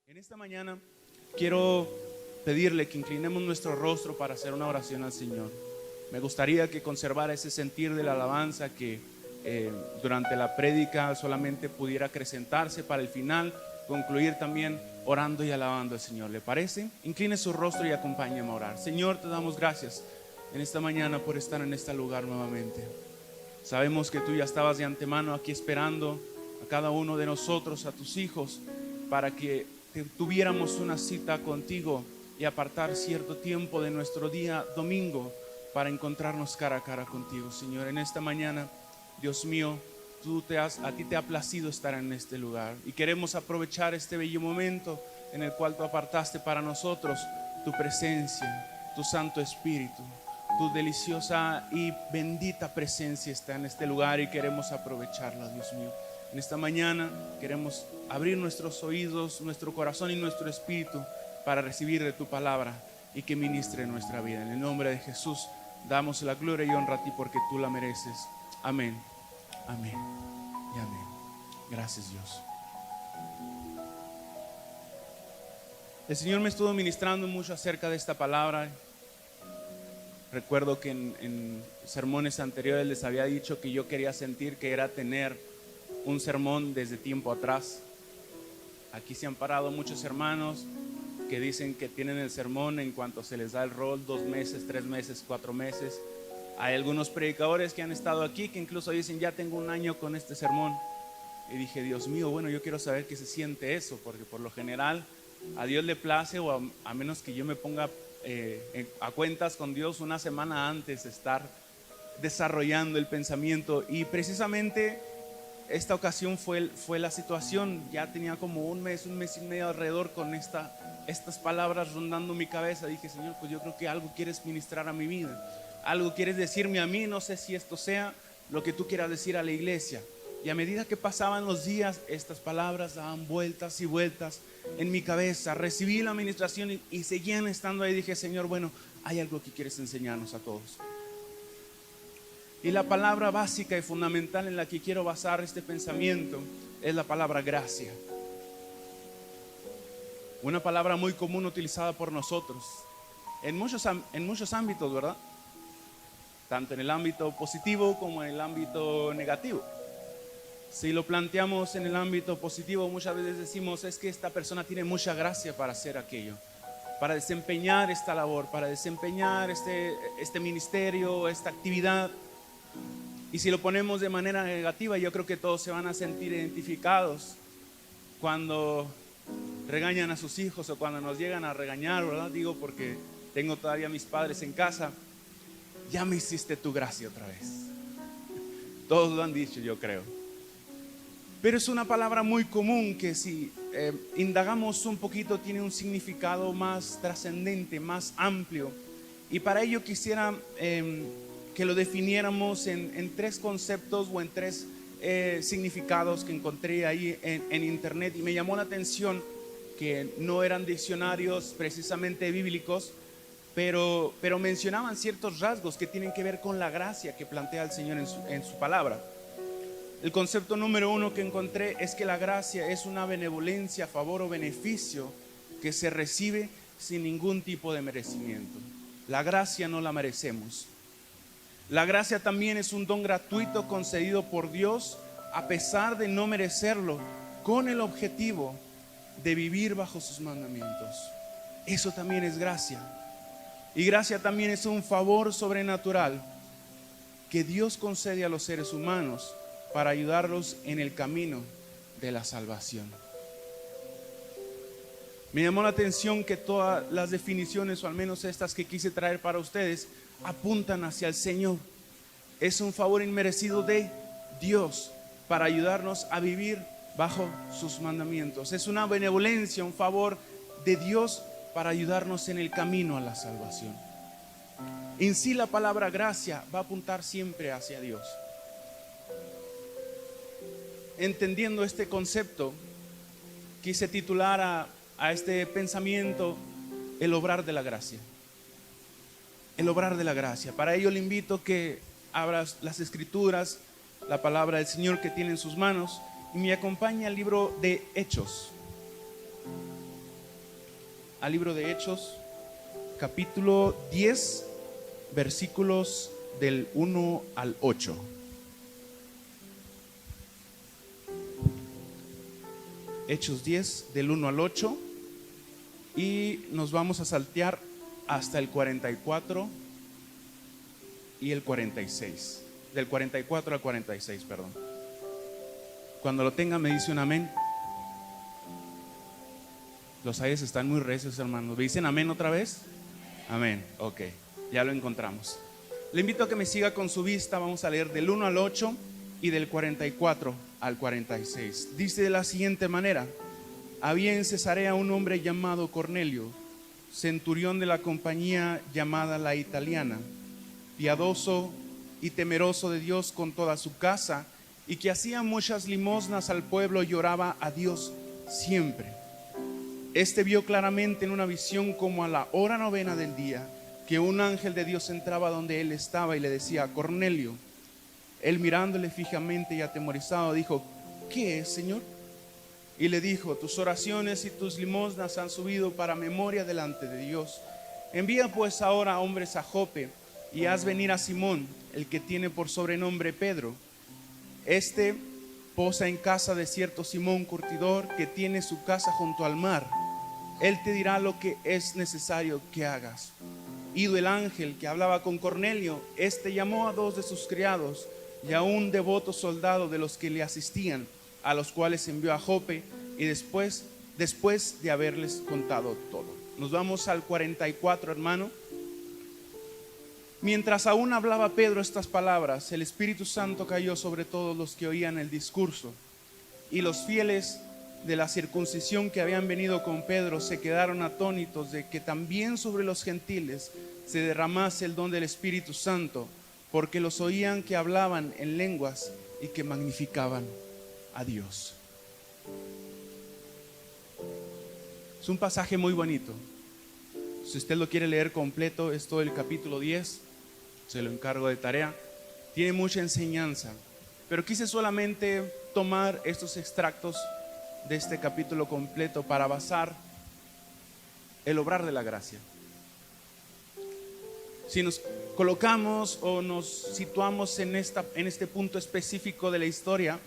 En esta mañana quiero pedirle que inclinemos nuestro rostro para hacer una oración al Señor. Me gustaría que conservara ese sentir de la alabanza que durante la prédica solamente pudiera acrecentarse para el final concluir también orando y alabando al Señor. ¿Le parece? Incline su rostro y acompáñeme a orar. Señor, te damos gracias en esta mañana por estar en este lugar nuevamente. Sabemos que tú ya estabas de antemano aquí esperando a cada uno de nosotros, a tus hijos, para que tuviéramos una cita contigo y apartar cierto tiempo de nuestro día domingo para encontrarnos cara a cara contigo, Señor. En esta mañana, Dios mío, a ti te ha placido estar en este lugar y queremos aprovechar este bello momento en el cual tú apartaste para nosotros tu presencia, tu Santo Espíritu. Tu deliciosa y bendita presencia está en este lugar y queremos aprovecharla, Dios mío. En esta mañana queremos abrir nuestros oídos, nuestro corazón y nuestro espíritu para recibir de tu palabra y que ministre nuestra vida. En el nombre de Jesús damos la gloria y honra a ti porque tú la mereces. Amén, amén y amén. Gracias, Dios. El Señor me estuvo ministrando mucho acerca de esta palabra. Recuerdo que en sermones anteriores les había dicho que yo quería sentir que era tener un sermón desde tiempo atrás. Aquí se han parado muchos hermanos que dicen que tienen el sermón en cuanto se les da el rol, 2 meses, 3 meses, 4 meses. Hay algunos predicadores que han estado aquí que incluso dicen ya tengo 1 año con este sermón. Y dije, Dios mío, bueno, yo quiero saber qué se siente eso, porque por lo general a Dios le place, o a menos que yo me ponga a cuentas con Dios una semana antes de estar desarrollando el pensamiento. Y precisamente esta ocasión fue la situación. Ya tenía como un mes y medio alrededor con estas palabras rondando mi cabeza. Dije, Señor, pues yo creo que algo quieres ministrar a mi vida, algo quieres decirme a mí. No sé si esto sea lo que tú quieras decir a la iglesia. Y a medida que pasaban los días, estas palabras daban vueltas y vueltas en mi cabeza. Recibí la administración y seguían estando ahí. Dije, Señor, bueno, hay algo que quieres enseñarnos a todos. Y la palabra básica y fundamental en la que quiero basar este pensamiento es la palabra gracia. Una palabra muy común utilizada por nosotros en muchos ámbitos, ¿verdad? Tanto en el ámbito positivo como en el ámbito negativo. Si lo planteamos en el ámbito positivo, muchas veces decimos, es que esta persona tiene mucha gracia para hacer aquello, para desempeñar esta labor, para desempeñar este ministerio, esta actividad. Y si lo ponemos de manera negativa, yo creo que todos se van a sentir identificados cuando regañan a sus hijos o cuando nos llegan a regañar, ¿verdad? Digo porque tengo todavía a mis padres en casa. Ya me hiciste tu gracia otra vez. Todos lo han dicho, yo creo. Pero es una palabra muy común que si indagamos un poquito tiene un significado más trascendente, más amplio. Y para ello quisiera que lo definiéramos en 3 conceptos o en 3 significados que encontré ahí en internet. Y me llamó la atención que no eran diccionarios precisamente bíblicos, pero mencionaban ciertos rasgos que tienen que ver con la gracia que plantea el Señor en su palabra. El concepto número 1 que encontré es que la gracia es una benevolencia, favor o beneficio que se recibe sin ningún tipo de merecimiento. La gracia no la merecemos. La gracia también es un don gratuito concedido por Dios a pesar de no merecerlo, con el objetivo de vivir bajo sus mandamientos. Eso también es gracia. Y gracia también es un favor sobrenatural que Dios concede a los seres humanos para ayudarlos en el camino de la salvación. Me llamó la atención que todas las definiciones, o al menos estas que quise traer para ustedes, apuntan hacia el Señor. Es un favor inmerecido de Dios para ayudarnos a vivir bajo sus mandamientos. Es una benevolencia, un favor de Dios para ayudarnos en el camino a la salvación. En sí la palabra gracia va a apuntar siempre hacia Dios. Entendiendo este concepto, quise titular a este pensamiento el obrar de la gracia. El obrar de la gracia. Para ello le invito que abra las escrituras, la palabra del Señor que tiene en sus manos, y me acompañe al libro de Hechos. al libro de Hechos, capítulo 10, versículos del 1 al 8. Hechos 10, del 1 al 8. Y nos vamos a saltear hasta el 44 y el 46. Del 44 al 46, perdón. Cuando lo tengan me dice un amén. Los ayes están muy recios, hermanos. ¿Me dicen amén otra vez? Amén, ok, ya lo encontramos. Le invito a que me siga con su vista. Vamos a leer del 1 al 8 y del 44 al 46. Dice de la siguiente manera: había en Cesarea un hombre llamado Cornelio, centurión de la compañía llamada la Italiana, piadoso y temeroso de Dios con toda su casa, y que hacía muchas limosnas al pueblo y oraba a Dios siempre. Este vio claramente en una visión, como a la hora novena del día, que un ángel de Dios entraba donde él estaba y le decía: Cornelio. Él, mirándole fijamente y atemorizado, dijo: ¿qué es, Señor? Y le dijo: tus oraciones y tus limosnas han subido para memoria delante de Dios. Envía pues ahora hombres a Jope y haz venir a Simón, el que tiene por sobrenombre Pedro. Este posa en casa de cierto Simón curtidor, que tiene su casa junto al mar. Él te dirá lo que es necesario que hagas. Ido el ángel que hablaba con Cornelio, este llamó a 2 de sus criados y a un devoto soldado de los que le asistían, a los cuales envió a Jope, y después de haberles contado todo. Nos vamos al 44, hermano. Mientras aún hablaba Pedro estas palabras, el Espíritu Santo cayó sobre todos los que oían el discurso, y los fieles de la circuncisión que habían venido con Pedro se quedaron atónitos de que también sobre los gentiles se derramase el don del Espíritu Santo, porque los oían que hablaban en lenguas y que magnificaban a Dios. Es un pasaje muy bonito. Si usted lo quiere leer completo, es todo el capítulo 10, se lo encargo de tarea. Tiene mucha enseñanza, pero quise solamente tomar estos extractos de este capítulo completo para basar el obrar de la gracia. Si nos colocamos o nos situamos en este punto específico de la historia,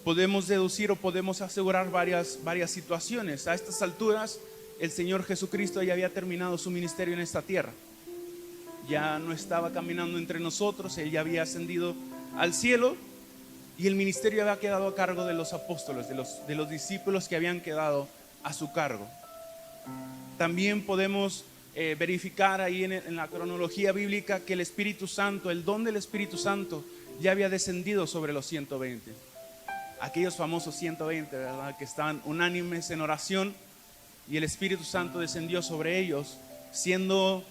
podemos deducir o podemos asegurar varias situaciones. A estas alturas, el Señor Jesucristo ya había terminado su ministerio en esta tierra. Ya no estaba caminando entre nosotros, Él ya había ascendido al cielo, y el ministerio había quedado a cargo de los apóstoles, de los discípulos que habían quedado a su cargo. También podemos verificar ahí en la cronología bíblica que el Espíritu Santo, el don del Espíritu Santo, ya había descendido sobre los 120. Aquellos famosos 120, ¿verdad?, que estaban unánimes en oración, y el Espíritu Santo descendió sobre ellos, siendo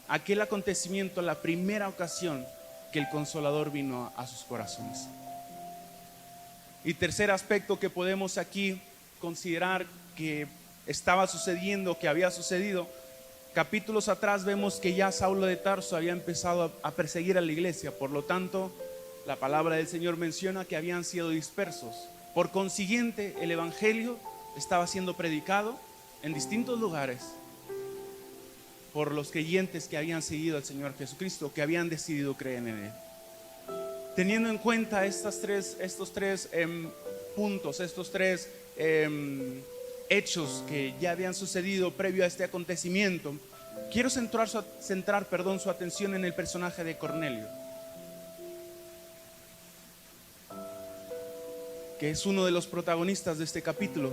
aquel acontecimiento la primera ocasión que el Consolador vino a sus corazones. Y tercer aspecto que podemos aquí considerar que estaba sucediendo, que había sucedido: capítulos atrás vemos que ya Saulo de Tarso había empezado a perseguir a la iglesia. Por lo tanto, la palabra del Señor menciona que habían sido dispersos. Por consiguiente, el evangelio estaba siendo predicado en distintos lugares por los creyentes que habían seguido al Señor Jesucristo, que habían decidido creer en Él. Teniendo en cuenta estos tres puntos, estos tres hechos que ya habían sucedido previo a este acontecimiento, quiero centrar su atención en el personaje de Cornelio, que es uno de los protagonistas de este capítulo.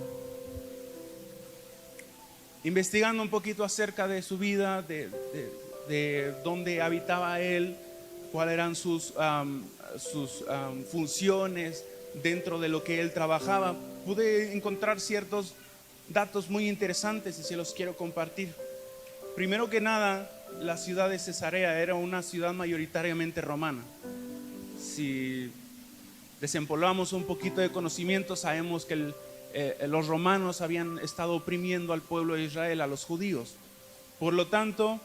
Investigando un poquito acerca de su vida, de dónde habitaba él, cuáles eran sus funciones dentro de lo que él trabajaba, pude encontrar ciertos datos muy interesantes y se los quiero compartir. Primero que nada, la ciudad de Cesarea era una ciudad mayoritariamente romana. Si desempolvamos un poquito de conocimiento, sabemos que los romanos habían estado oprimiendo al pueblo de Israel, a los judíos. Por lo tanto,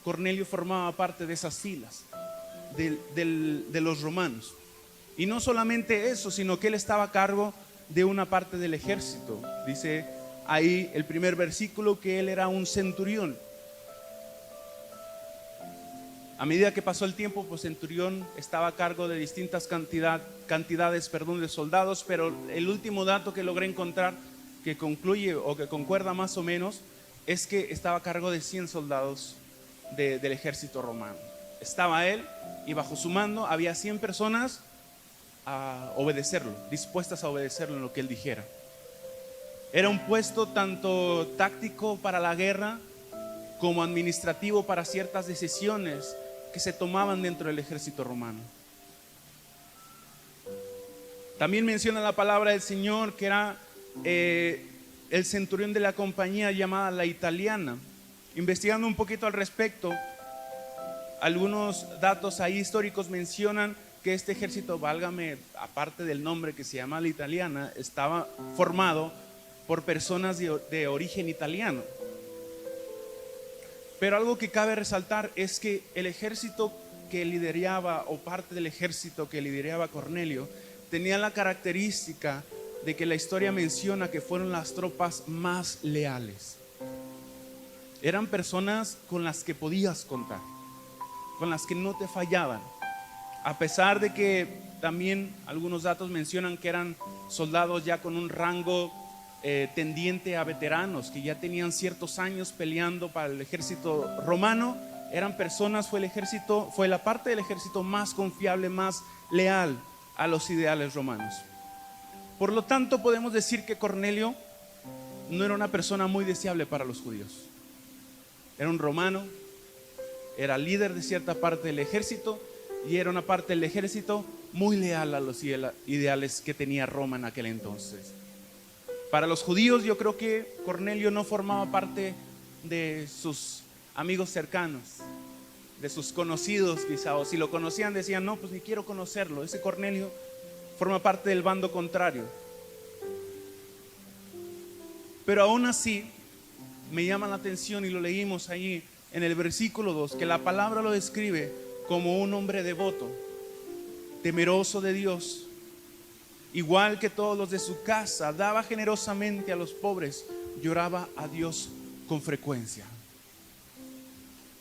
Cornelio formaba parte de esas filas de los romanos. Y no solamente eso, sino que él estaba a cargo de una parte del ejército. Dice ahí el primer versículo que él era un centurión. A medida que pasó el tiempo, pues centurión estaba a cargo de distintas cantidades de soldados, pero el último dato que logré encontrar que concluye o que concuerda más o menos es que estaba a cargo de 100 soldados del ejército romano. Estaba él y bajo su mando había 100 personas a obedecerlo, dispuestas a obedecerlo en lo que él dijera. Era un puesto tanto táctico para la guerra como administrativo para ciertas decisiones que se tomaban dentro del ejército romano. También menciona la palabra del Señor que era el centurión de la compañía llamada la Italiana. Investigando un poquito al respecto, algunos datos ahí históricos mencionan que este ejército, válgame, aparte del nombre que se llama la Italiana, estaba formado por personas de origen italiano. Pero algo que cabe resaltar es que el ejército que lideraba, o parte del ejército que lideraba Cornelio, tenía la característica de que la historia menciona que fueron las tropas más leales. Eran personas con las que podías contar, con las que no te fallaban, a pesar de que también algunos datos mencionan que eran soldados ya con un rango tendiente a veteranos, que ya tenían ciertos años peleando para el ejército romano. Eran personas, fue la parte del ejército más confiable, más leal a los ideales romanos. Por lo tanto, podemos decir que Cornelio no era una persona muy deseable para los judíos. Era un romano, era líder de cierta parte del ejército y era una parte del ejército muy leal a los ideales que tenía Roma en aquel entonces. Para los judíos, yo creo que Cornelio no formaba parte de sus amigos cercanos, de sus conocidos quizá, o si lo conocían decían, no, pues ni quiero conocerlo. Ese Cornelio forma parte del bando contrario. Pero aún así, me llama la atención, y lo leímos ahí en el versículo 2, que la palabra lo describe como un hombre devoto, temeroso de Dios. Igual que todos los de su casa, daba generosamente a los pobres, lloraba a Dios con frecuencia.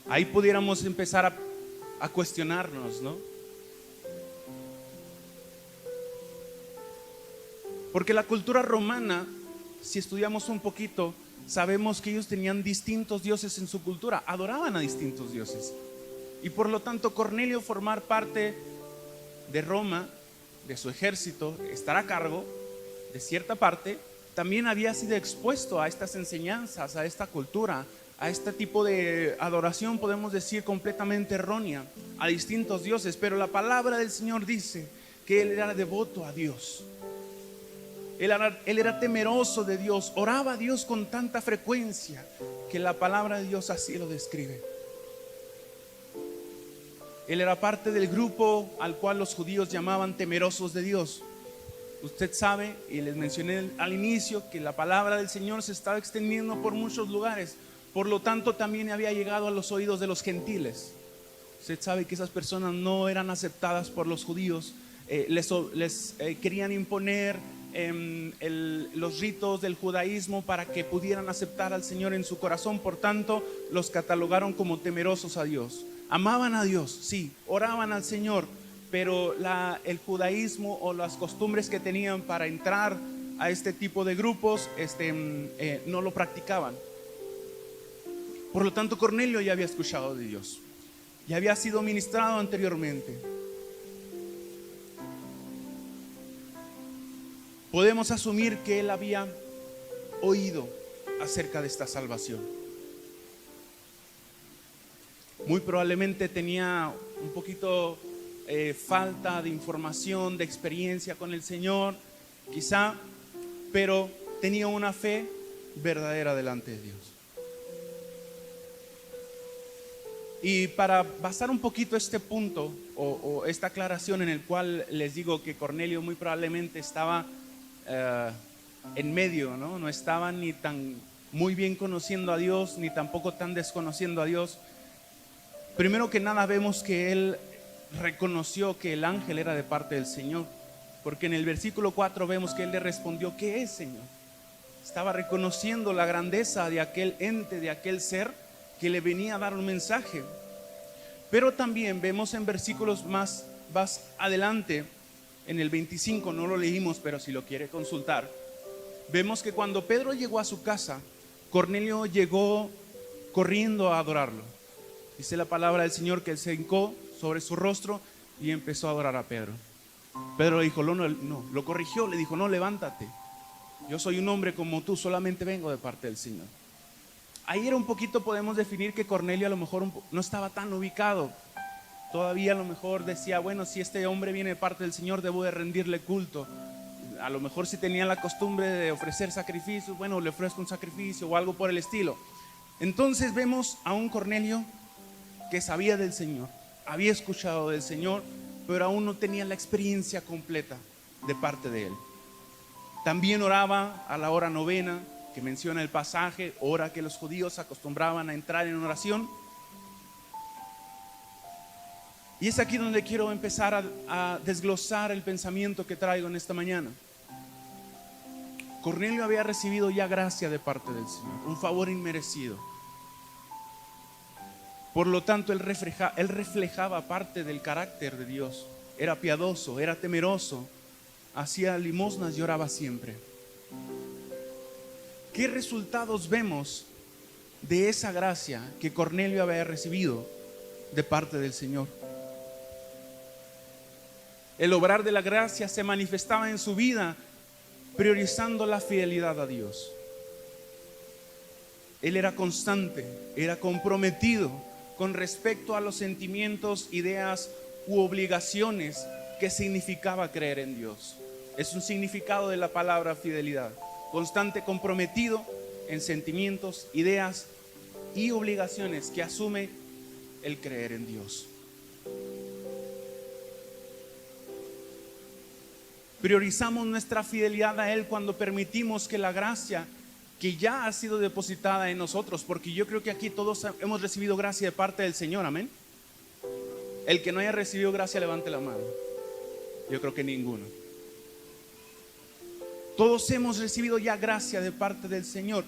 Ahí pudiéramos empezar a cuestionarnos, ¿no? Porque la cultura romana, si estudiamos un poquito, sabemos que ellos tenían distintos dioses en su cultura, adoraban a distintos dioses. Y por lo tanto, Cornelio formar parte de Roma, de su ejército, estar a cargo de cierta parte, también había sido expuesto a estas enseñanzas, a esta cultura, a este tipo de adoración, podemos decir completamente errónea, a distintos dioses. Pero la palabra del Señor dice que él era devoto a Dios. Él era temeroso de Dios, oraba a Dios con tanta frecuencia que la palabra de Dios así lo describe. Él era parte del grupo al cual los judíos llamaban temerosos de Dios. Usted sabe, y les mencioné al inicio, que la palabra del Señor se estaba extendiendo por muchos lugares. Por lo tanto, también había llegado a los oídos de los gentiles. Usted sabe que esas personas no eran aceptadas por los judíos. Les querían imponer los ritos del judaísmo para que pudieran aceptar al Señor en su corazón. Por tanto, los catalogaron como temerosos a Dios. Amaban a Dios, sí, oraban al Señor, pero el judaísmo o las costumbres que tenían para entrar a este tipo de grupos no lo practicaban. Por lo tanto, Cornelio ya había escuchado de Dios, ya había sido ministrado anteriormente. Podemos asumir que él había oído acerca de esta salvación. Muy probablemente tenía un poquito falta de información, de experiencia con el Señor, quizá, pero tenía una fe verdadera delante de Dios. Y para basar un poquito este punto o esta aclaración en el cual les digo que Cornelio muy probablemente estaba en medio, ¿no? No estaba ni tan muy bien conociendo a Dios, ni tampoco tan desconociendo a Dios. Primero que nada vemos que él reconoció que el ángel era de parte del Señor, porque en el versículo 4 vemos que él le respondió, ¿qué es, Señor? Estaba reconociendo la grandeza de aquel ente, de aquel ser que le venía a dar un mensaje. Pero también vemos en versículos más adelante, en el 25, no lo leímos, pero si lo quiere consultar, vemos que cuando Pedro llegó a su casa, Cornelio llegó corriendo a adorarlo. Dice la palabra del Señor que él se hincó sobre su rostro y empezó a adorar a Pedro. Pedro le dijo, no, lo corrigió, le dijo, no, levántate. Yo soy un hombre como tú, solamente vengo de parte del Señor. Ahí era un poquito, podemos definir que Cornelio a lo mejor no estaba tan ubicado. Todavía a lo mejor decía, bueno, si este hombre viene de parte del Señor, debo de rendirle culto. A lo mejor si tenía la costumbre de ofrecer sacrificios, bueno, le ofrezco un sacrificio o algo por el estilo. Entonces vemos a un Cornelio que sabía del Señor, había escuchado del Señor, pero aún no tenía la experiencia completa de parte de él. También oraba a la hora novena, que menciona el pasaje, hora que los judíos acostumbraban a entrar en oración. Y es aquí donde quiero empezar a desglosar el pensamiento que traigo en esta mañana. Cornelio había recibido ya gracia de parte del Señor, un favor inmerecido. Por lo tanto, él reflejaba parte del carácter de Dios. Era piadoso, era temeroso, hacía limosnas y oraba siempre. ¿Qué resultados vemos de esa gracia que Cornelio había recibido de parte del Señor? El obrar de la gracia se manifestaba en su vida priorizando la fidelidad a Dios. Él era constante, era comprometido con respecto a los sentimientos, ideas u obligaciones que significaba creer en Dios. Es un significado de la palabra fidelidad. Constante, comprometido en sentimientos, ideas y obligaciones que asume el creer en Dios. Priorizamos nuestra fidelidad a Él cuando permitimos que la gracia que ya ha sido depositada en nosotros, porque yo creo que aquí todos hemos recibido gracia de parte del Señor, amén. El que no haya recibido gracia, levante la mano. Yo creo que ninguno. Todos hemos recibido ya gracia de parte del Señor.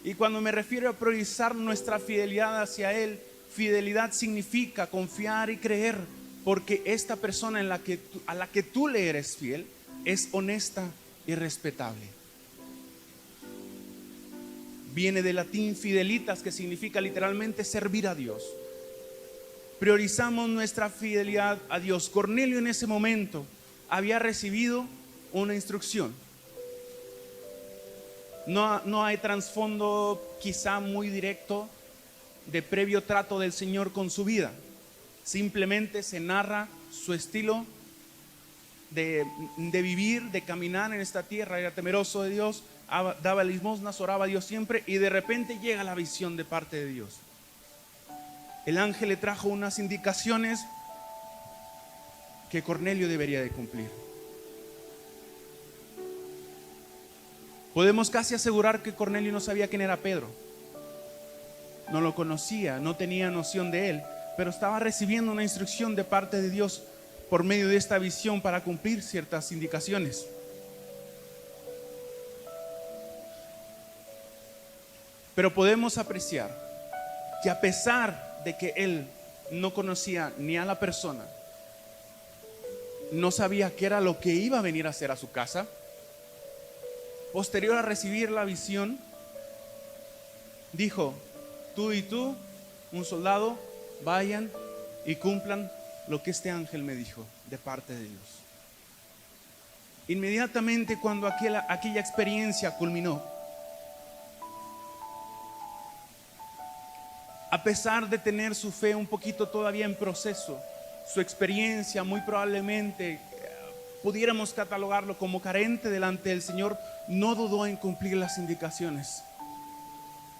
Y cuando me refiero a priorizar nuestra fidelidad hacia Él, fidelidad significa confiar y creer, porque esta persona a la que tú le eres fiel es honesta y respetable. Viene del latín fidelitas, que significa literalmente servir a Dios. Priorizamos nuestra fidelidad a Dios. Cornelio en ese momento había recibido una instrucción. No hay trasfondo quizá muy directo de previo trato del Señor con su vida. Simplemente se narra su estilo de vivir, de caminar en esta tierra. Era temeroso de Dios, daba limosnas, oraba a Dios siempre, y de repente llega la visión de parte de Dios. El ángel le trajo unas indicaciones que Cornelio debería de cumplir. Podemos casi asegurar que Cornelio no sabía quién era Pedro. No lo conocía, no tenía noción de él, pero estaba recibiendo una instrucción de parte de Dios por medio de esta visión para cumplir ciertas indicaciones. Pero podemos apreciar que a pesar de que él no conocía ni a la persona, no sabía qué era lo que iba a venir a hacer a su casa, posterior a recibir la visión, dijo: tú y tú, un soldado, vayan y cumplan lo que este ángel me dijo de parte de Dios. Inmediatamente cuando aquella experiencia culminó, a pesar de tener su fe un poquito todavía en proceso, su experiencia muy probablemente pudiéramos catalogarlo como carente delante del Señor, no dudó en cumplir las indicaciones.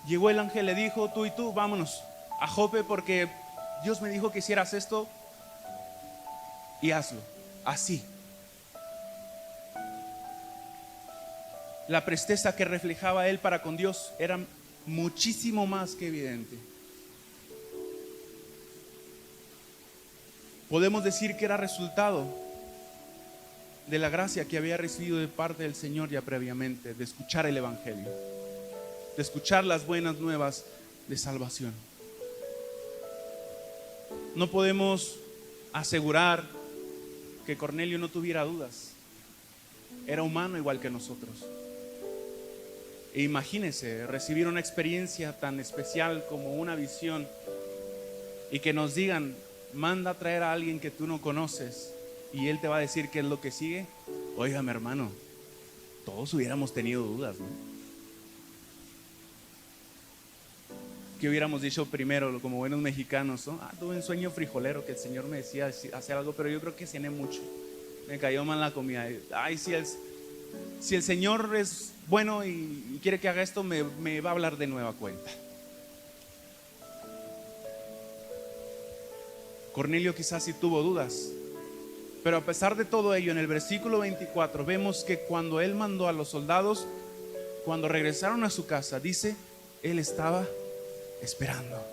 Llegó el ángel, le dijo: tú y tú, vámonos a Jope, porque Dios me dijo que hicieras esto, y hazlo, así. La presteza que reflejaba él para con Dios era muchísimo más que evidente. Podemos decir que era resultado de la gracia que había recibido de parte del Señor ya previamente, de escuchar el Evangelio, de escuchar las buenas nuevas de salvación. No podemos asegurar que Cornelio no tuviera dudas. Era humano igual que nosotros. E imagínense recibir una experiencia tan especial como una visión y que nos digan: manda a traer a alguien que tú no conoces y él te va a decir qué es lo que sigue. Óigame, hermano, todos hubiéramos tenido dudas, ¿no? ¿Qué hubiéramos dicho primero como buenos mexicanos, ¿no? Tuve un sueño frijolero que el Señor me decía hacer algo, pero yo creo que cené mucho, me cayó mal la comida. Ay, si el Señor es bueno y quiere que haga esto, me va a hablar de nueva cuenta. Cornelio quizás sí tuvo dudas, pero a pesar de todo ello, en el versículo 24 vemos que cuando él mandó a los soldados, cuando regresaron a su casa, dice, él estaba esperando.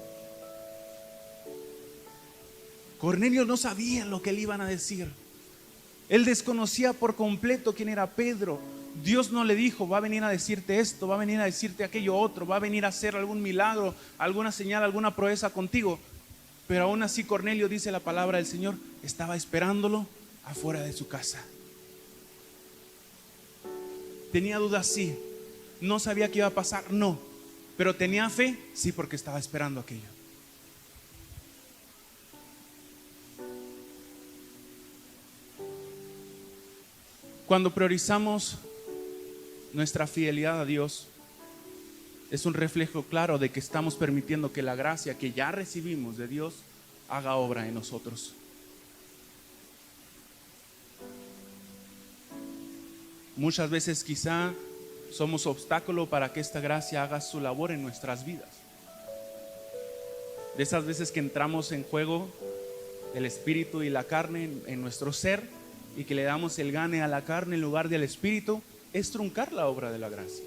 Cornelio no sabía lo que le iban a decir. Él desconocía por completo quién era Pedro. Dios no le dijo: va a venir a decirte esto, va a venir a decirte aquello otro, va a venir a hacer algún milagro, alguna señal, alguna proeza contigo. Pero aún así Cornelio, dice la palabra del Señor, estaba esperándolo afuera de su casa. Tenía dudas, sí. No sabía qué iba a pasar, no. Pero tenía fe, sí, porque estaba esperando aquello. Cuando priorizamos nuestra fidelidad a Dios, es un reflejo claro de que estamos permitiendo que la gracia que ya recibimos de Dios haga obra en nosotros. Muchas veces quizá somos obstáculo para que esta gracia haga su labor en nuestras vidas. De esas veces que entramos en juego el espíritu y la carne en nuestro ser, y que le damos el gane a la carne en lugar del espíritu, es truncar la obra de la gracia.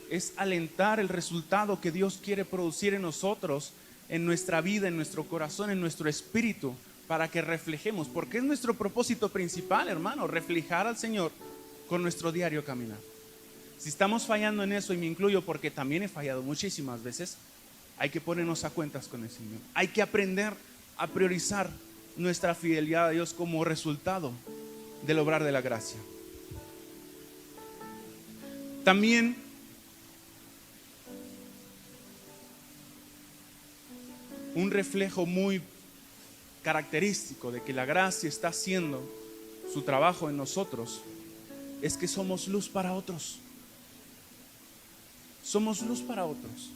Es alentar el resultado que Dios quiere producir en nosotros, en nuestra vida, en nuestro corazón, en nuestro espíritu, para que reflejemos, porque es nuestro propósito principal, hermano, reflejar al Señor con nuestro diario caminar. Si estamos fallando en eso, y me incluyo porque también he fallado muchísimas veces, hay que ponernos a cuentas con el Señor. Hay que aprender a priorizar nuestra fidelidad a Dios como resultado del obrar de la gracia. También un reflejo muy característico de que la gracia está haciendo su trabajo en nosotros es que somos luz para otros. Somos luz para otros.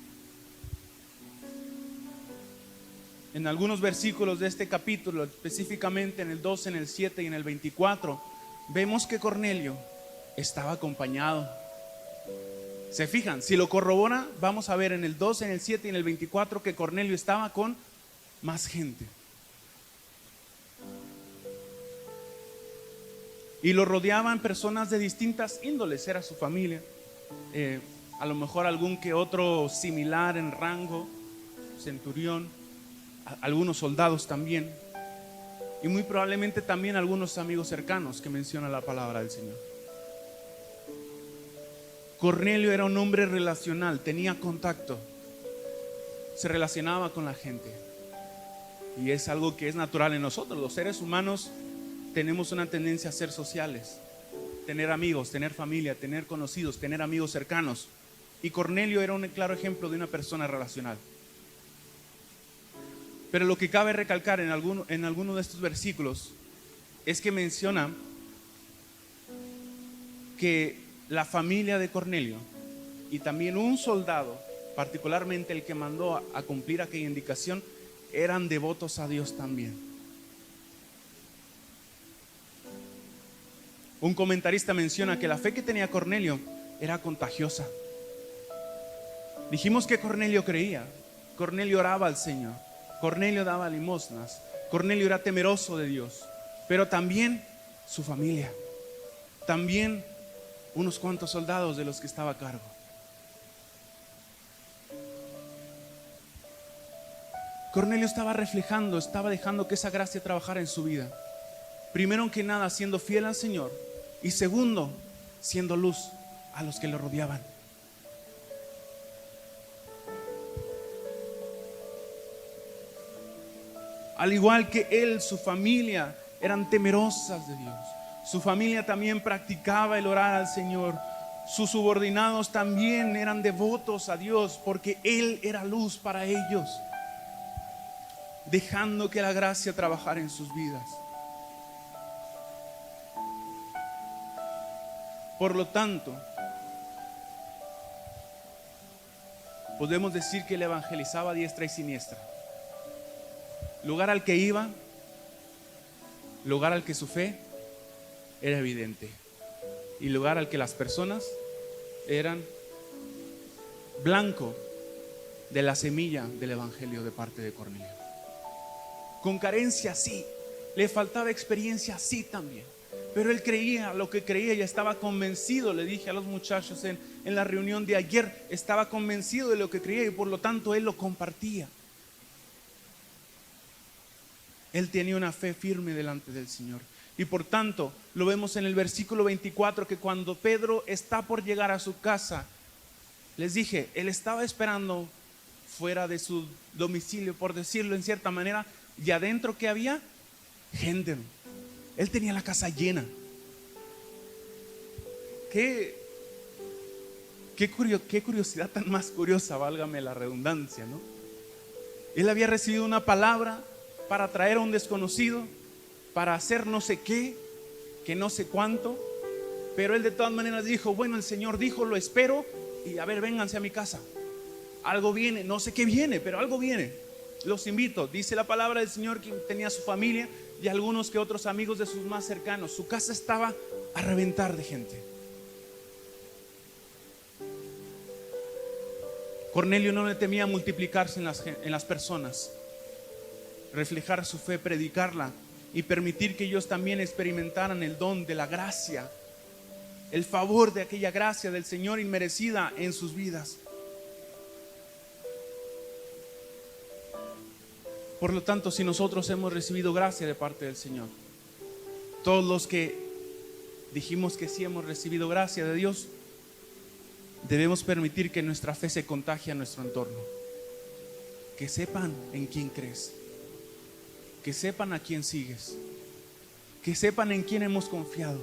En algunos versículos de este capítulo, específicamente en el 12, en el 7 y en el 24, vemos que Cornelio estaba acompañado. ¿Se fijan? Si lo corrobora, vamos a ver en el 12, en el 7 y en el 24 que Cornelio estaba con más gente. Y lo rodeaban personas de distintas índoles, era su familia. A lo mejor algún que otro similar en rango, centurión, algunos soldados también, y muy probablemente también algunos amigos cercanos que menciona la palabra del Señor. Cornelio era un hombre relacional, tenía contacto, se relacionaba con la gente, y es algo que es natural en nosotros. Los seres humanos tenemos una tendencia a ser sociales, tener amigos, tener familia, tener conocidos, tener amigos cercanos, y Cornelio era un claro ejemplo de una persona relacional. Pero lo que cabe recalcar en alguno de estos versículos es que menciona que la familia de Cornelio y también un soldado, particularmente el que mandó a cumplir aquella indicación, eran devotos a Dios también. Un comentarista menciona que la fe que tenía Cornelio era contagiosa. Dijimos que Cornelio creía, Cornelio oraba al Señor, Cornelio daba limosnas, Cornelio era temeroso de Dios, pero también su familia, también unos cuantos soldados de los que estaba a cargo. Cornelio estaba reflejando, estaba dejando que esa gracia trabajara en su vida. Primero que nada, siendo fiel al Señor. Y segundo, siendo luz a los que lo rodeaban. Al igual que él, su familia eran temerosas de Dios. Su familia también practicaba el orar al Señor. Sus subordinados también eran devotos a Dios, porque Él era luz para ellos, dejando que la gracia trabajara en sus vidas. Por lo tanto, podemos decir que Él evangelizaba a diestra y siniestra. Lugar al que iba, lugar al que su fe era evidente, y lugar al que las personas eran blanco de la semilla del evangelio de parte de Cornelio. Con carencia sí, le faltaba experiencia sí también, pero él creía lo que creía y estaba convencido. Le dije a los muchachos en la reunión de ayer, estaba convencido de lo que creía y por lo tanto él lo compartía. Él tenía una fe firme delante del Señor. Y por tanto, lo vemos en el versículo 24, que cuando Pedro está por llegar a su casa, les dije, él estaba esperando fuera de su domicilio, por decirlo en cierta manera, y adentro ¿qué había? Gente. Él tenía la casa llena. Qué curiosidad tan más curiosa, válgame la redundancia, ¿no? Él había recibido una palabra para traer a un desconocido, para hacer no sé qué, que no sé cuánto, pero él de todas maneras dijo, bueno, el Señor dijo, lo espero, y a ver, vénganse a mi casa. Algo viene, no sé qué viene, pero algo viene. Los invito. Dice la palabra del Señor que tenía su familia y algunos que otros amigos de sus más cercanos. Su casa estaba a reventar de gente. Cornelio no le temía multiplicarse en las personas, reflejar su fe, predicarla y permitir que ellos también experimentaran el don de la gracia, el favor de aquella gracia del Señor inmerecida en sus vidas. Por lo tanto, si nosotros hemos recibido gracia de parte del Señor, todos los que dijimos que sí hemos recibido gracia de Dios, debemos permitir que nuestra fe se contagie a nuestro entorno. Que sepan en quién crees, que sepan a quién sigues, que sepan en quién hemos confiado,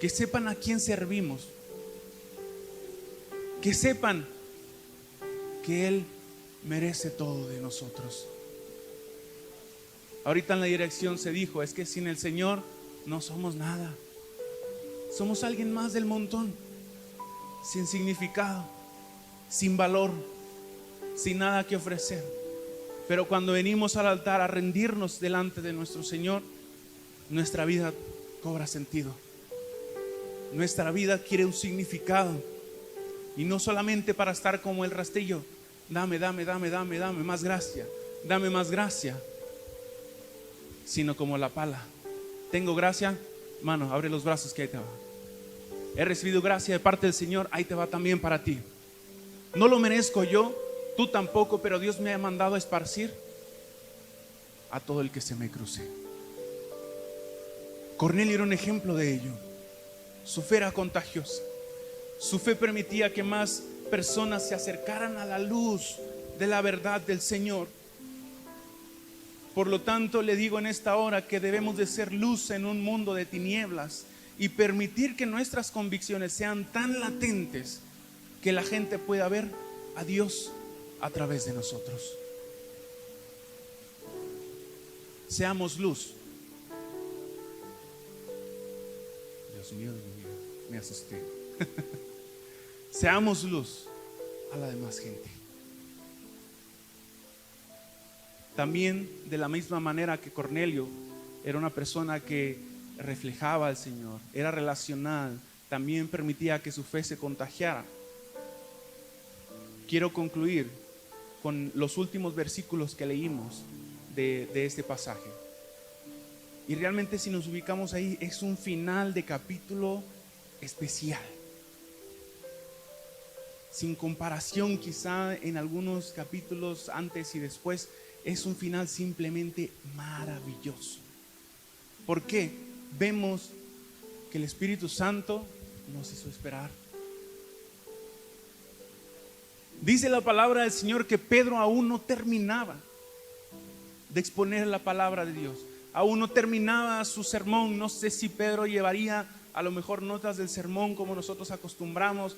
que sepan a quién servimos, que sepan que Él merece todo de nosotros. Ahorita en la dirección se dijo, es que sin el Señor no somos nada. Somos alguien más del montón, sin significado, sin valor, sin nada que ofrecer. Pero cuando venimos al altar a rendirnos delante de nuestro Señor, nuestra vida cobra sentido. Nuestra vida quiere un significado. Y no solamente para estar como el rastrillo, dame más gracia, dame más gracia, sino como la pala. Tengo gracia, mano, abre los brazos que ahí te va. He recibido gracia de parte del Señor, ahí te va también para ti. No lo merezco yo, tú tampoco, pero Dios me ha mandado a esparcir a todo el que se me cruce. Cornelio era un ejemplo de ello. Su fe era contagiosa. Su fe permitía que más personas se acercaran a la luz de la verdad del Señor. Por lo tanto, le digo en esta hora que debemos de ser luz en un mundo de tinieblas y permitir que nuestras convicciones sean tan latentes que la gente pueda ver a Dios a través de nosotros. Seamos luz. Dios mío, me asusté. Seamos luz a la demás gente. También de la misma manera que Cornelio era una persona que reflejaba al Señor, era relacional, también permitía que su fe se contagiara. Quiero concluir con los últimos versículos que leímos de este pasaje. Y realmente si nos ubicamos ahí, es un final de capítulo especial. Sin comparación quizá en algunos capítulos antes y después, es un final simplemente maravilloso. ¿Por qué? Vemos que el Espíritu Santo nos hizo esperar. Dice la palabra del Señor que Pedro aún no terminaba de exponer la palabra de Dios. Aún no terminaba su sermón. No sé si Pedro llevaría a lo mejor notas del sermón como nosotros acostumbramos.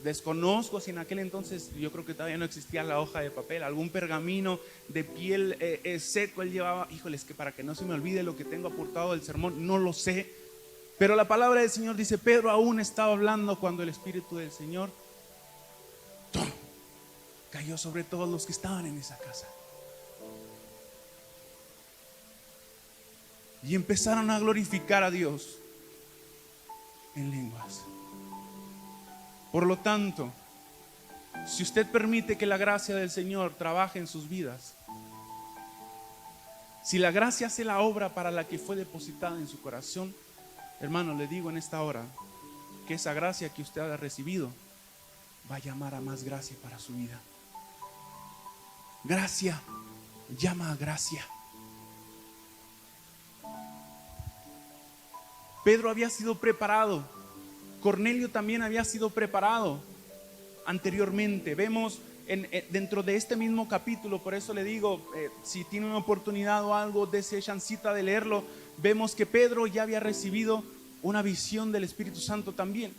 Desconozco si en aquel entonces, yo creo que todavía no existía la hoja de papel, algún pergamino de piel seco él llevaba. Híjoles, que para que no se me olvide lo que tengo aportado del sermón, no lo sé. Pero la palabra del Señor dice, Pedro aún estaba hablando cuando el Espíritu del Señor cayó sobre todos los que estaban en esa casa. Y empezaron a glorificar a Dios en lenguas. Por lo tanto, si usted permite que la gracia del Señor trabaje en sus vidas, si la gracia hace la obra para la que fue depositada en su corazón, hermano, le digo en esta hora que esa gracia que usted ha recibido va a llamar a más gracia para su vida. Gracia llama a gracia. Pedro había sido preparado, Cornelio también había sido preparado anteriormente. Vemos dentro de este mismo capítulo, por eso le digo, si tiene una oportunidad o algo, dése chancita de leerlo. Vemos que Pedro ya había recibido una visión del Espíritu Santo también.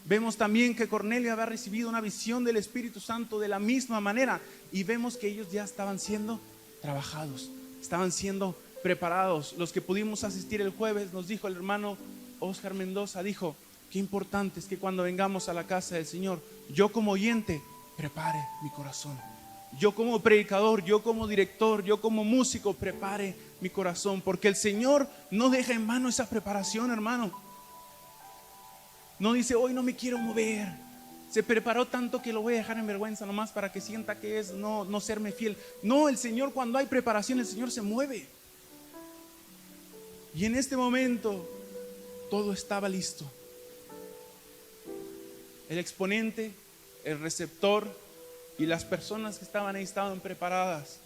Vemos también que Cornelio había recibido una visión del Espíritu Santo de la misma manera. Y vemos que ellos ya estaban siendo trabajados, estaban siendo preparados. Los que pudimos asistir el jueves, nos dijo el hermano Oscar Mendoza, dijo, qué importante es que cuando vengamos a la casa del Señor, yo como oyente prepare mi corazón. Yo como predicador, yo como director, yo como músico prepare mi corazón, porque el Señor no deja en vano esa preparación, hermano. No dice, hoy no me quiero mover, se preparó tanto que lo voy a dejar en vergüenza nomás para que sienta que es no serme fiel. No, el Señor, cuando hay preparación, el Señor se mueve. Y en este momento todo estaba listo. El exponente, el receptor y las personas que estaban ahí estaban preparadas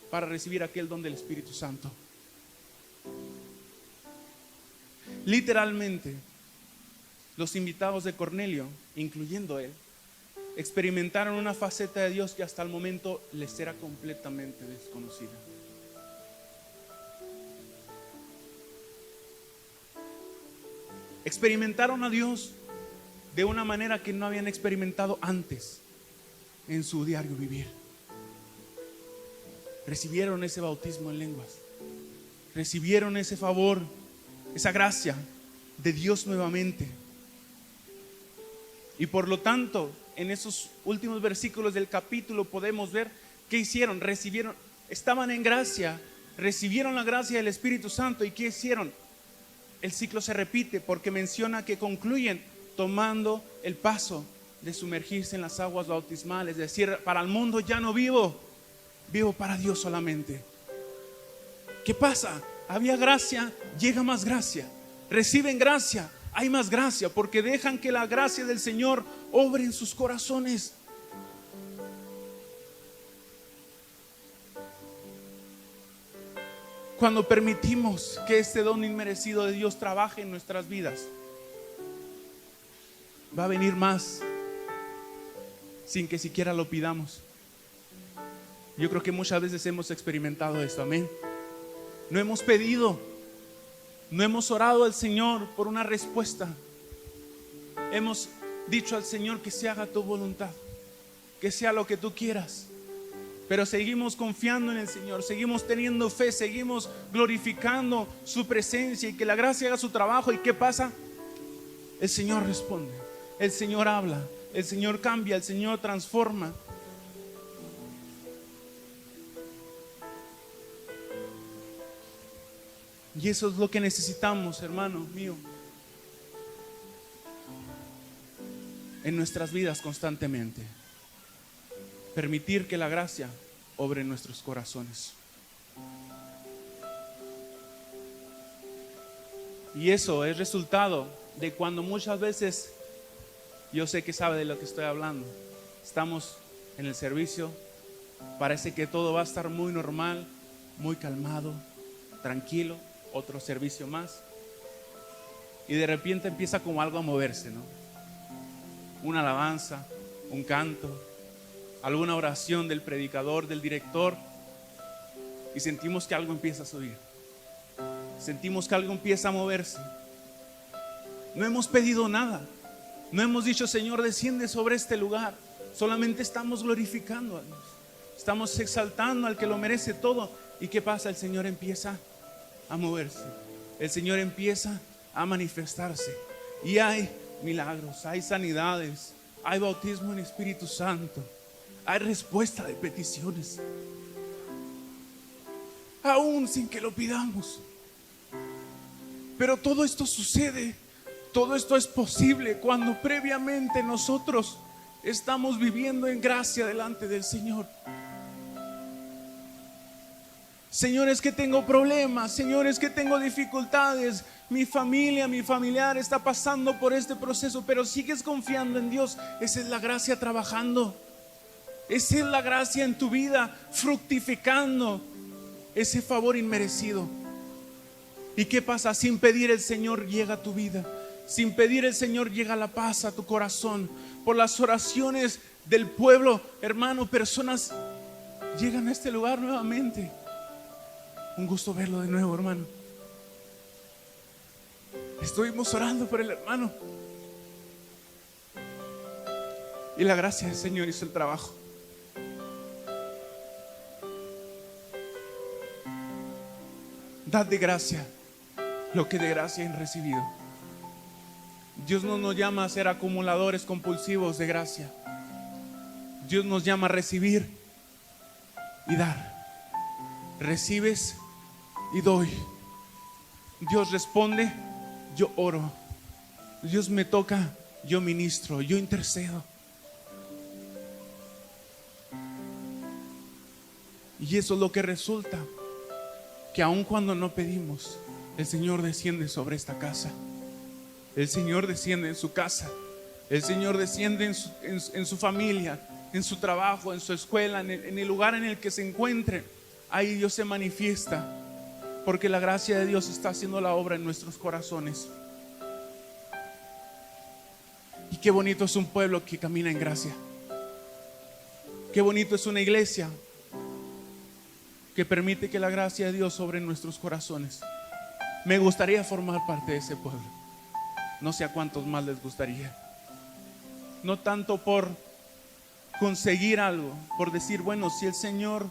para recibir aquel don del Espíritu Santo. Literalmente, los invitados de Cornelio, incluyendo él, experimentaron una faceta de Dios que hasta el momento les era completamente desconocida. Experimentaron a Dios de una manera que no habían experimentado antes en su diario vivir. Recibieron ese bautismo en lenguas, recibieron ese favor, esa gracia de Dios nuevamente. Y por lo tanto, en esos últimos versículos del capítulo podemos ver qué hicieron. Recibieron, estaban en gracia, recibieron la gracia del Espíritu Santo. ¿Y qué hicieron? El ciclo se repite porque menciona que concluyen tomando el paso de sumergirse en las aguas bautismales. Es decir, para el mundo ya no vivo, vivo para Dios solamente. ¿Qué pasa? Había gracia, llega más gracia. Reciben gracia, hay más gracia, porque dejan que la gracia del Señor obre en sus corazones. Cuando permitimos que este don inmerecido de Dios trabaje en nuestras vidas, va a venir más sin que siquiera lo pidamos. Yo creo que muchas veces hemos experimentado esto, amén. No hemos pedido, no hemos orado al Señor por una respuesta. Hemos dicho al Señor que se haga tu voluntad, que sea lo que tú quieras. Pero seguimos confiando en el Señor, seguimos teniendo fe, seguimos glorificando su presencia y que la gracia haga su trabajo. ¿Y qué pasa? El Señor responde, el Señor habla, el Señor cambia, el Señor transforma. Y eso es lo que necesitamos, hermano mío, en nuestras vidas constantemente. Permitir que la gracia obre en nuestros corazones. Y eso es resultado de cuando muchas veces, yo sé que sabe de lo que estoy hablando, estamos en el servicio, parece que todo va a estar muy normal, muy calmado, tranquilo. otro servicio más. Y de repente empieza como algo a moverse, ¿no? Una alabanza, un canto, alguna oración del predicador, del director. Y sentimos que algo empieza a subir. Sentimos que algo empieza a moverse. No hemos pedido nada. No hemos dicho, Señor, desciende sobre este lugar. Solamente estamos glorificando a Dios. Estamos exaltando al que lo merece todo. ¿Y qué pasa? El Señor empieza a moverse. El Señor empieza a manifestarse. Y hay milagros, hay sanidades, hay bautismo en Espíritu Santo, hay respuesta de peticiones, aún sin que lo pidamos. Pero todo esto sucede, todo esto es posible cuando previamente nosotros estamos viviendo en gracia delante del Señor. Señor, es que tengo problemas, Señor, es que tengo dificultades, mi familia, mi familiar está pasando por este proceso, pero sigues confiando en Dios. Esa es la gracia trabajando, esa es la gracia en tu vida, fructificando ese favor inmerecido. ¿Y qué pasa? Sin pedir el Señor llega a tu vida, sin pedir el Señor llega la paz a tu corazón. Por las oraciones del pueblo, hermano, personas llegan a este lugar nuevamente. Un gusto verlo de nuevo, hermano. Estuvimos orando por el hermano y la gracia del Señor hizo el trabajo. Dad de gracia lo que de gracia han recibido. Dios no nos llama a ser acumuladores compulsivos de gracia. Dios nos llama a recibir y dar. Recibes y doy. Dios responde, yo oro. Dios me toca, yo ministro, yo intercedo. Y eso es lo que resulta, que aun cuando no pedimos, el Señor desciende sobre esta casa. El Señor desciende en su casa. El Señor desciende en su familia, en su trabajo, en su escuela, en el lugar en el que se encuentre. Ahí Dios se manifiesta, porque la gracia de Dios está haciendo la obra en nuestros corazones. Y qué bonito es un pueblo que camina en gracia. Qué bonito es una iglesia que permite que la gracia de Dios sobre nuestros corazones. Me gustaría formar parte de ese pueblo. No sé a cuántos más les gustaría. No tanto por conseguir algo, por decir, bueno, si el Señor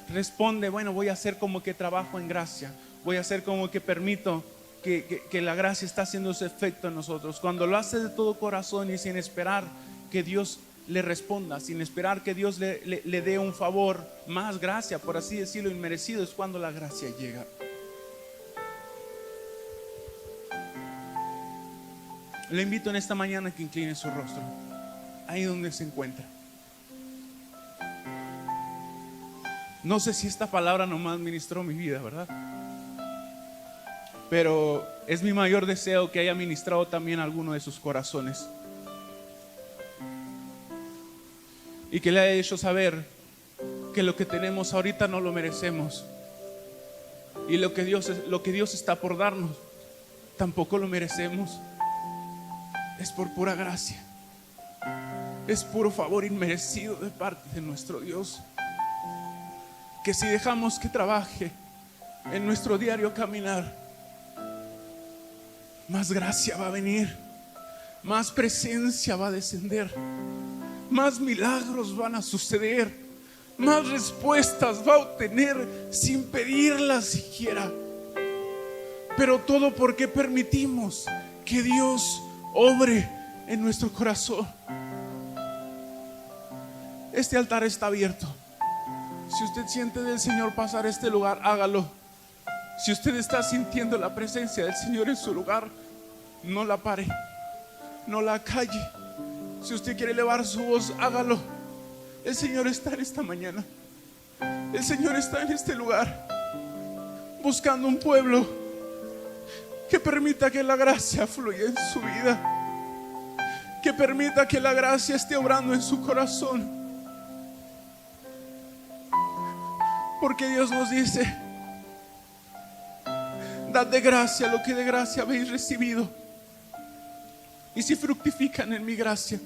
responde, bueno, voy a hacer como que trabajo en gracia, voy a hacer como que permito que la gracia está haciendo su efecto en nosotros. Cuando lo hace de todo corazón y sin esperar que Dios le responda, sin esperar que Dios le dé un favor, más gracia, por así decirlo, inmerecido, es cuando la gracia llega. Le invito en esta mañana a que incline su rostro ahí donde se encuentra. No sé si esta palabra nomás ministró mi vida, ¿verdad? Pero es mi mayor deseo que haya ministrado también a alguno de sus corazones y que le haya hecho saber que lo que tenemos ahorita no lo merecemos, y lo que Dios está por darnos tampoco lo merecemos. Es por pura gracia, es puro favor inmerecido de parte de nuestro Dios, que si dejamos que trabaje en nuestro diario caminar, más gracia va a venir, más presencia va a descender, más milagros van a suceder, más respuestas va a obtener sin pedirlas siquiera. Pero todo porque permitimos que Dios obre en nuestro corazón. Este altar está abierto. Si usted siente del Señor pasar este lugar, hágalo. Si usted está sintiendo la presencia del Señor en su lugar, no la pare, no la calle. Si usted quiere elevar su voz, hágalo. El Señor está en esta mañana. El Señor está en este lugar, buscando un pueblo que permita que la gracia fluya en su vida, que permita que la gracia esté obrando en su corazón. Porque Dios nos dice, Dad de gracia lo que de gracia habéis recibido. Y si fructifican en mi gracia,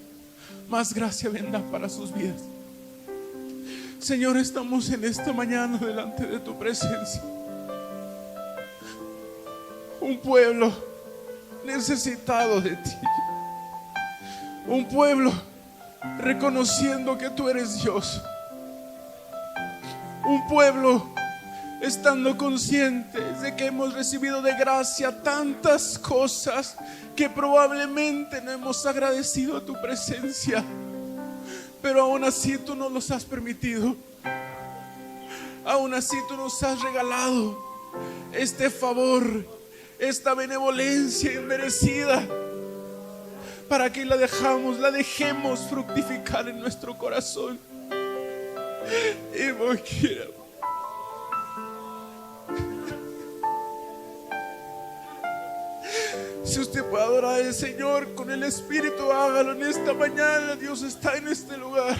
más gracia vendrá para sus vidas. Señor, estamos en esta mañana delante de tu presencia. Un pueblo necesitado de ti. Un pueblo reconociendo que tú eres Dios. Un pueblo estando conscientes de que hemos recibido de gracia tantas cosas que probablemente no hemos agradecido a tu presencia, pero aún así tú nos los has permitido. Aún así tú nos has regalado este favor, esta benevolencia inmerecida, para que la dejemos fructificar en nuestro corazón. Y voy quiera. Si usted puede adorar al Señor con el Espíritu, hágalo en esta mañana. Dios está en este lugar.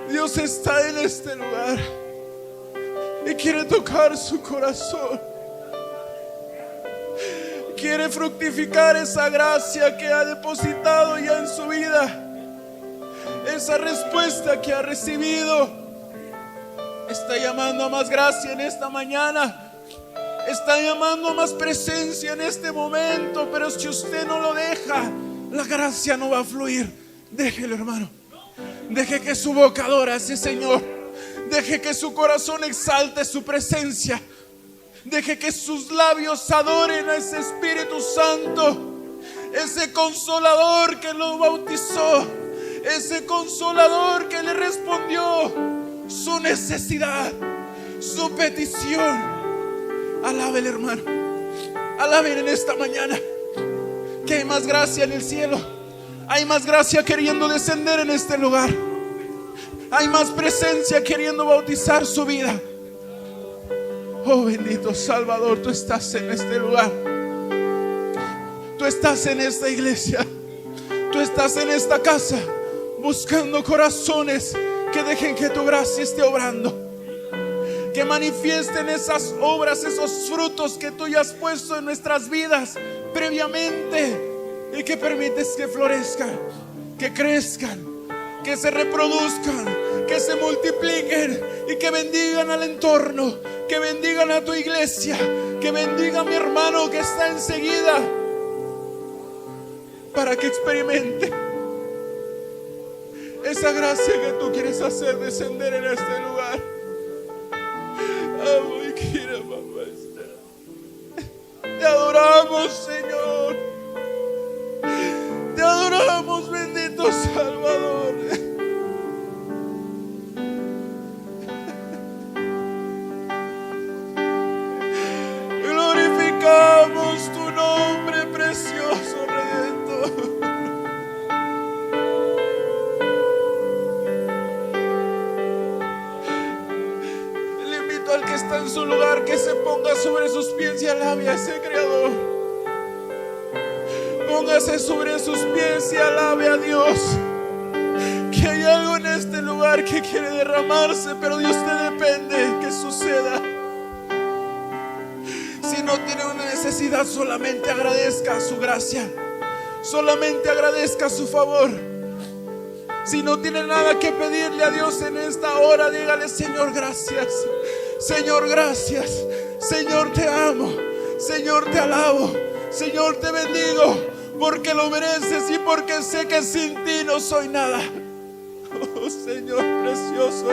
Dios está en este lugar y quiere tocar su corazón. Quiere fructificar esa gracia que ha depositado ya en su vida. Esa respuesta que ha recibido. Está llamando a más gracia en esta mañana. Está llamando a más presencia en este momento. Pero si usted no lo deja, la gracia no va a fluir. Déjelo, hermano. Deje que su boca adore a ese Señor. Deje que su corazón exalte su presencia. Deje que sus labios adoren a ese Espíritu Santo, ese consolador que lo bautizó, ese consolador que le respondió su necesidad, su petición. Alábele, hermano. Alábele en esta mañana, que hay más gracia en el cielo. Hay más gracia queriendo descender en este lugar. Hay más presencia queriendo bautizar su vida. Oh, bendito Salvador, tú estás en este lugar. Tú estás en esta iglesia. Tú estás en esta casa, buscando corazones que dejen que tu gracia esté obrando, que manifiesten esas obras, esos frutos que tú ya has puesto en nuestras vidas previamente, y que permites que florezcan, que crezcan, que se reproduzcan, que se multipliquen y que bendigan al entorno, que bendigan a tu iglesia, que bendiga a mi hermano que está enseguida, para que experimente esa gracia que tú quieres hacer descender en este lugar. Te adoramos, Señor. Te adoramos, bendito Salvador. Glorificamos tu nombre, precioso Redentor. Le invito al que está en su lugar que se ponga sobre sus pies y alabe a ese Creador. Póngase sobre sus pies y alabe a Dios. Que hay algo en este lugar que quiere derramarse, pero Dios te depende que suceda. Si no tiene una necesidad, solamente agradezca su gracia, solamente agradezca su favor. Si no tiene nada que pedirle a Dios en esta hora, dígale: Señor, gracias. Señor, gracias. Señor, te amo. Señor, te alabo. Señor, te bendigo, porque lo mereces y porque sé que sin ti no soy nada. Oh, Señor precioso.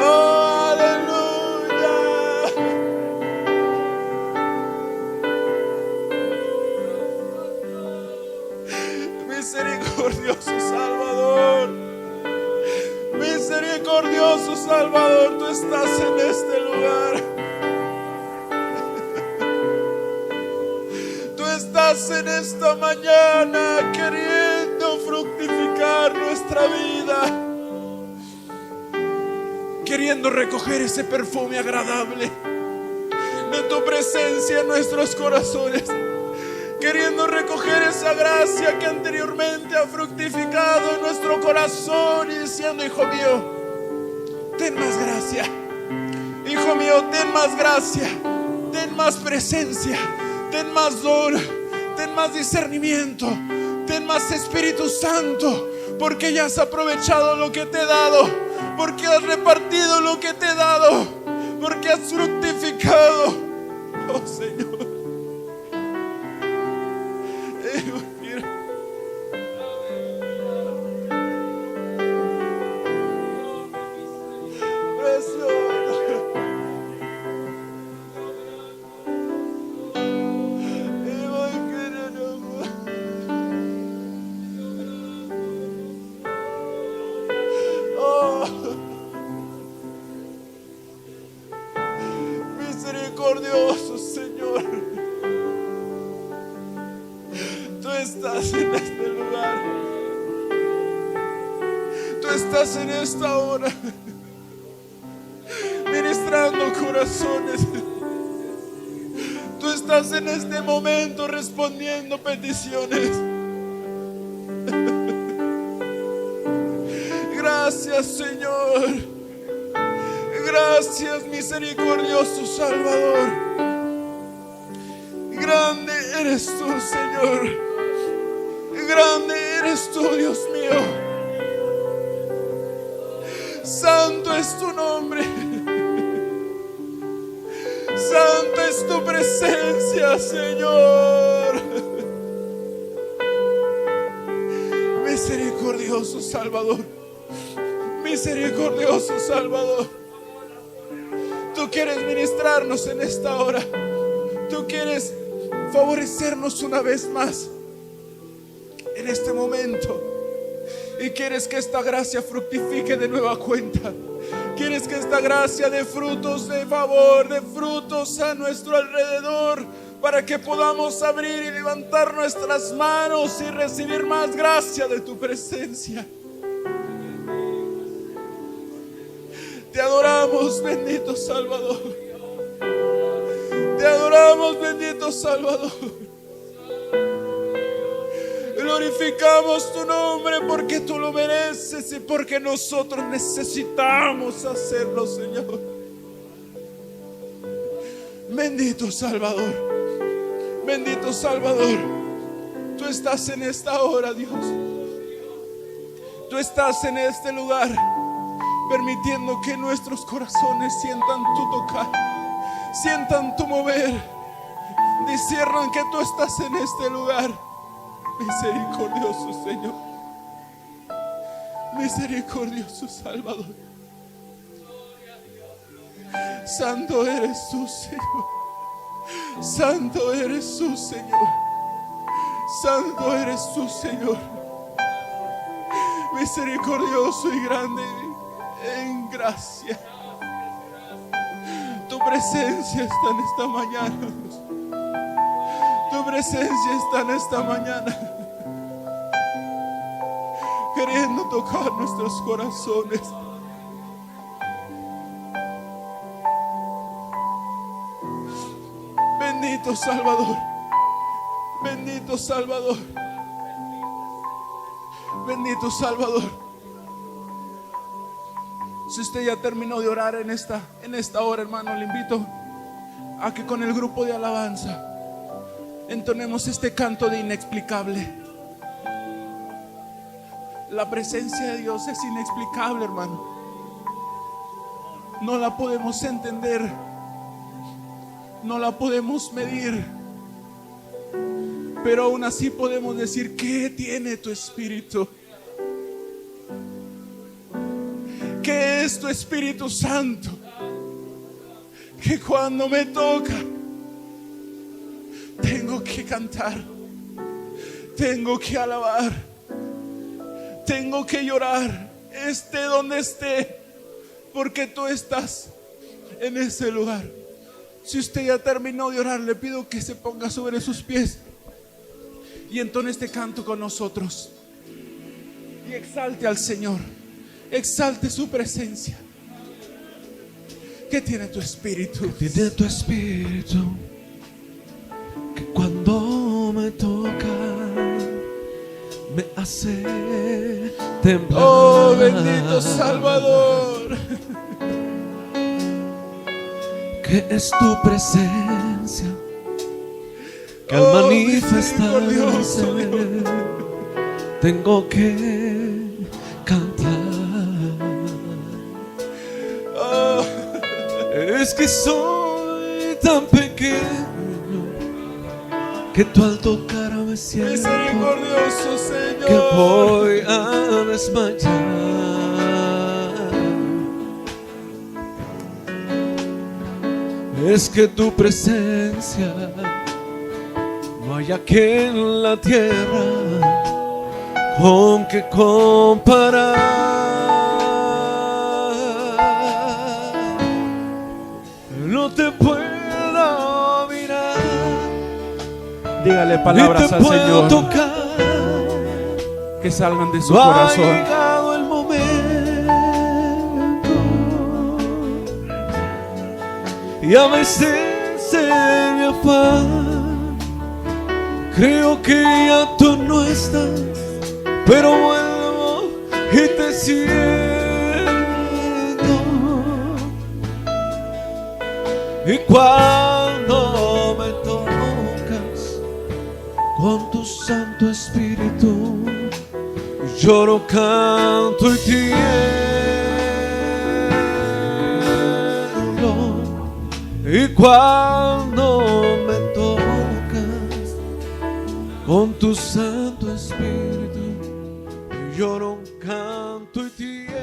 Oh, aleluya. Misericordioso Salvador. Misericordioso Salvador, tú estás en este lugar. Estás en esta mañana queriendo fructificar nuestra vida, queriendo recoger ese perfume agradable de tu presencia en nuestros corazones, queriendo recoger esa gracia que anteriormente ha fructificado en nuestro corazón, y diciendo: hijo mío, ten más gracia. Hijo mío, ten más gracia, ten más presencia, ten más don, ten más discernimiento, ten más Espíritu Santo, porque ya has aprovechado lo que te he dado, porque has repartido lo que te he dado, porque has fructificado. Oh Señor. Misericordioso Señor, tú estás en este lugar, tú estás en esta hora ministrando corazones, tú estás en este momento respondiendo peticiones. Gracias Señor. Gracias, misericordioso Salvador. Grande eres tú, Señor. Grande eres tú, Dios mío. Santo es tu nombre. Santo es tu presencia, Señor. Misericordioso Salvador. Misericordioso Salvador. Tú quieres ministrarnos en esta hora. Tú quieres favorecernos una vez más en este momento. Y quieres que esta gracia fructifique de nueva cuenta. Quieres que esta gracia dé frutos de favor, de frutos a nuestro alrededor, para que podamos abrir y levantar nuestras manos y recibir más gracia de tu presencia. Te adoramos, bendito Salvador. Te adoramos, bendito Salvador. Glorificamos tu nombre porque tú lo mereces y porque nosotros necesitamos hacerlo, Señor. Bendito Salvador. Bendito Salvador. Tú estás en esta hora, Dios. Tú estás en este lugar, permitiendo que nuestros corazones sientan tu tocar, sientan tu mover, disciernan que tú estás en este lugar. Misericordioso Señor, misericordioso Salvador. Santo eres tú, Señor. Santo eres tú, Señor. Santo eres tú, Señor. Misericordioso y grande en gracia. Tu presencia está en esta mañana. Tu presencia está en esta mañana, queriendo tocar nuestros corazones. Bendito Salvador. Bendito Salvador. Bendito Salvador. Si usted ya terminó de orar en esta hora, hermano, le invito a que con el grupo de alabanza entonemos este canto de inexplicable. La presencia de Dios es inexplicable, hermano. No la podemos entender, no la podemos medir, pero aún así podemos decir: ¿qué tiene tu Espíritu? ¿Qué es tu Espíritu Santo? Que cuando me toca tengo que cantar, tengo que alabar, tengo que llorar, esté donde esté, porque tú estás en ese lugar. Si usted ya terminó de orar, le pido que se ponga sobre sus pies y entone este canto con nosotros y exalte al Señor, exalte su presencia. ¿Qué tiene tu Espíritu? ¿Qué tiene tu Espíritu? Que cuando me toca me hace temblar. Oh, bendito Salvador. que es tu presencia que al Oh, manifestarse misericordioso tengo que cantar. Oh, Es que soy tan pequeño que tú al tocar me siento misericordioso Señor. que voy a desmayar. Es que tu presencia no hay aquí en la tierra con que comparar. No te puedo mirar, Dígale ni palabras te al puedo Señor tocar. que salgan de su No ha corazón. llegado el momento y a veces en mi afán creo que ya tú no estás, pero vuelvo y te siento. Y cuando me tocas con tu Santo Espíritu, lloro, canto y tiemblo. Y cuando me tocas con tu Santo Espíritu, lloro, canto y tiemblo.